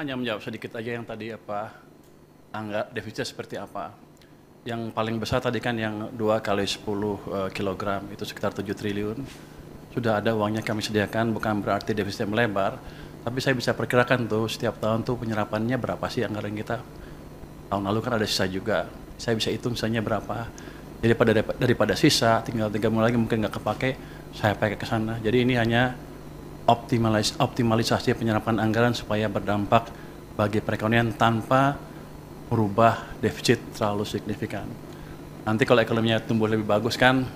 hanya menjawab sedikit aja yang tadi angka defisitnya seperti apa. Yang paling besar tadi kan yang 2 kali 10 kilogram itu sekitar 7 triliun. Sudah ada uangnya kami sediakan, bukan berarti defisitnya melebar, tapi saya bisa perkirakan tuh setiap tahun tuh penyerapannya berapa sih anggaran kita. Tahun lalu kan ada sisa juga, saya bisa hitung sisanya berapa. Jadi daripada sisa, tinggal 3 bulan lagi mungkin nggak kepake, saya pakai ke sana. Jadi ini hanya optimalisasi penyerapan anggaran supaya berdampak bagi perekonomian tanpa merubah defisit terlalu signifikan. Nanti kalau ekonominya tumbuh lebih bagus kan,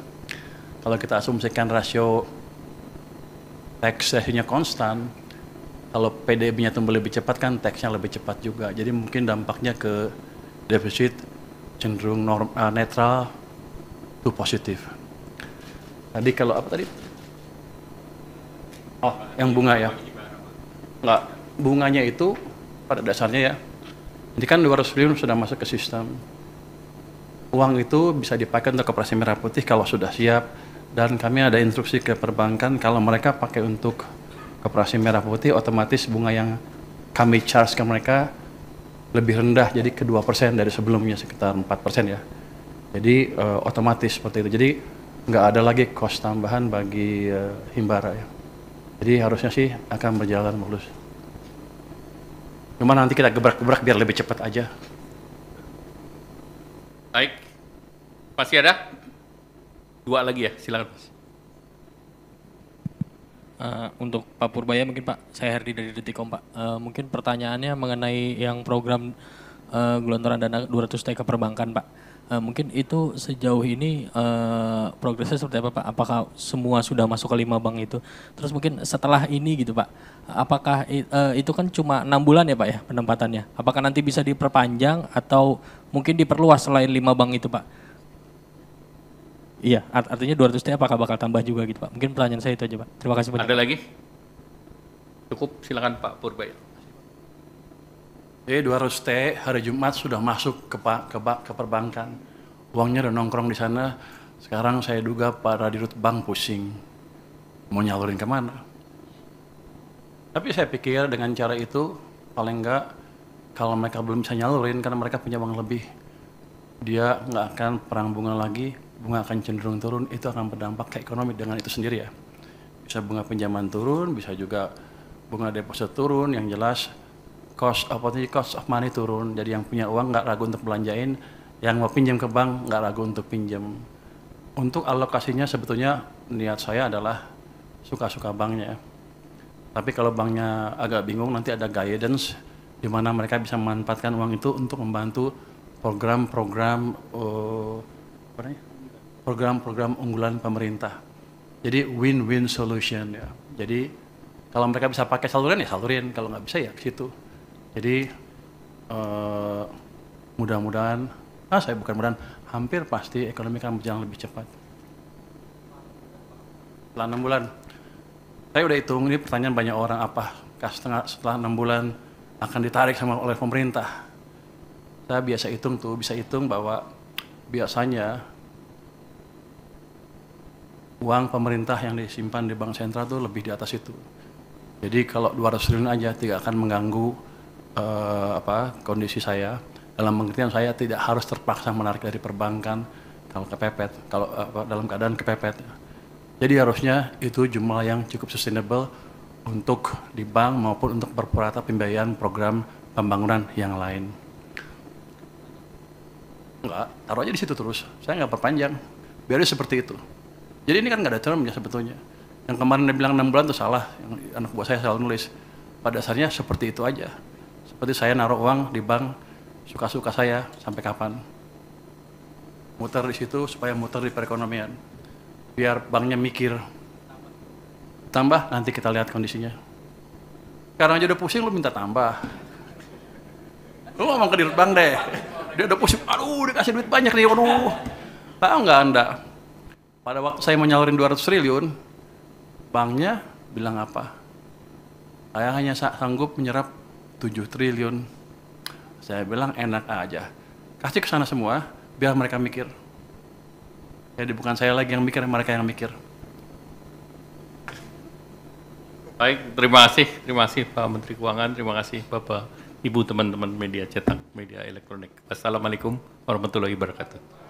kalau kita asumsikan rasio tax ratio-nya konstan, kalau PDB-nya tumbuh lebih cepat kan tax-nya lebih cepat juga. Jadi mungkin dampaknya ke defisit cenderung netral to positif. Tadi kalau apa tadi? Oh, yang bunga ya. Enggak, bunganya itu pada dasarnya ya. Jadi kan 200 triliun sudah masuk ke sistem. Uang itu bisa dipakai untuk koperasi merah putih kalau sudah siap. Dan kami ada instruksi ke perbankan kalau mereka pakai untuk koperasi merah putih, otomatis bunga yang kami charge ke mereka lebih rendah, jadi ke 2% dari sebelumnya sekitar 4% ya. Jadi otomatis seperti itu. Jadi nggak ada lagi cost tambahan bagi Himbara ya. Jadi harusnya sih akan berjalan mulus. Cuma nanti kita gebrak-gebrak biar lebih cepat aja. Baik, masih ada? 2 lagi ya, silakan Mas. Untuk Pak Purbaya mungkin Pak, saya Herdi dari Detikom Pak. Mungkin pertanyaannya mengenai yang program gelontoran dana 200 T ke perbankan Pak. Mungkin itu sejauh ini progresnya seperti apa Pak? Apakah semua sudah masuk ke 5 bank itu? Terus mungkin setelah ini gitu Pak, apakah itu kan cuma 6 bulan ya Pak ya penempatannya? Apakah nanti bisa diperpanjang atau mungkin diperluas selain 5 bank itu Pak? Iya, artinya 200 T apakah bakal tambah juga gitu Pak? Mungkin pertanyaan saya itu aja Pak. Terima kasih banyak. Ada lagi? Cukup, silakan Pak Purbaya. Jadi 200 T hari Jumat sudah masuk ke perbankan. Uangnya udah nongkrong di sana. Sekarang saya duga para dirut bank pusing. Mau nyalurin kemana? Tapi saya pikir dengan cara itu, paling enggak kalau mereka belum bisa nyalurin karena mereka punya uang lebih, dia nggak akan perang bunga lagi, bunga akan cenderung turun, itu akan berdampak ke ekonomi dengan itu sendiri ya. Bisa bunga pinjaman turun, bisa juga bunga deposit turun, yang jelas cost of money turun. Jadi yang punya uang nggak ragu untuk belanjain, yang mau pinjam ke bank nggak ragu untuk pinjam. Untuk alokasinya sebetulnya niat saya adalah suka-suka banknya. Tapi kalau banknya agak bingung, nanti ada guidance di mana mereka bisa memanfaatkan uang itu untuk membantu program-program unggulan pemerintah. Jadi win-win solution ya. Jadi kalau mereka bisa pakai saluran ya salurin, kalau nggak bisa ya ke situ. Jadi mudah-mudahan, hampir pasti ekonomi akan berjalan lebih cepat. Setelah 6 bulan, saya udah hitung, ini pertanyaan banyak orang, apakah setelah 6 bulan akan ditarik oleh pemerintah? Saya bisa hitung bahwa biasanya uang pemerintah yang disimpan di bank sentral itu lebih di atas itu. Jadi kalau 200 triliun aja tidak akan mengganggu kondisi saya. Dalam pengertian saya tidak harus terpaksa menarik dari perbankan dalam keadaan kepepet. Jadi harusnya itu jumlah yang cukup sustainable untuk di bank maupun untuk berpurata pembiayaan program pembangunan yang lain. Enggak, taruh aja di situ terus. Saya nggak perpanjang. Biarnya seperti itu. Jadi ini kan nggak ada termnya sebetulnya. Yang kemarin dia bilang 6 bulan itu salah. Yang anak buah saya selalu nulis. Pada dasarnya seperti itu aja. Seperti saya naruh uang di bank, suka-suka saya sampai kapan. Muter di situ supaya muter di perekonomian. Biar banknya mikir. Tambah, nanti kita lihat kondisinya. Sekarang aja udah pusing, lu minta tambah. Lu ngomong ke dirut bank deh. Dia udah pusing, aduh dikasih duit banyak nih, waduh. Tahu nggak Anda? Pada waktu saya mau nyalurin 200 triliun, banknya bilang apa? Saya hanya sanggup menyerap 7 triliun. Saya bilang enak aja. Kasih ke sana semua, biar mereka mikir. Jadi bukan saya lagi yang mikir, mereka yang mikir. Baik, terima kasih Pak Menteri Keuangan, terima kasih Bapak, Ibu, teman-teman media cetak, media elektronik. Wassalamualaikum warahmatullahi wabarakatuh.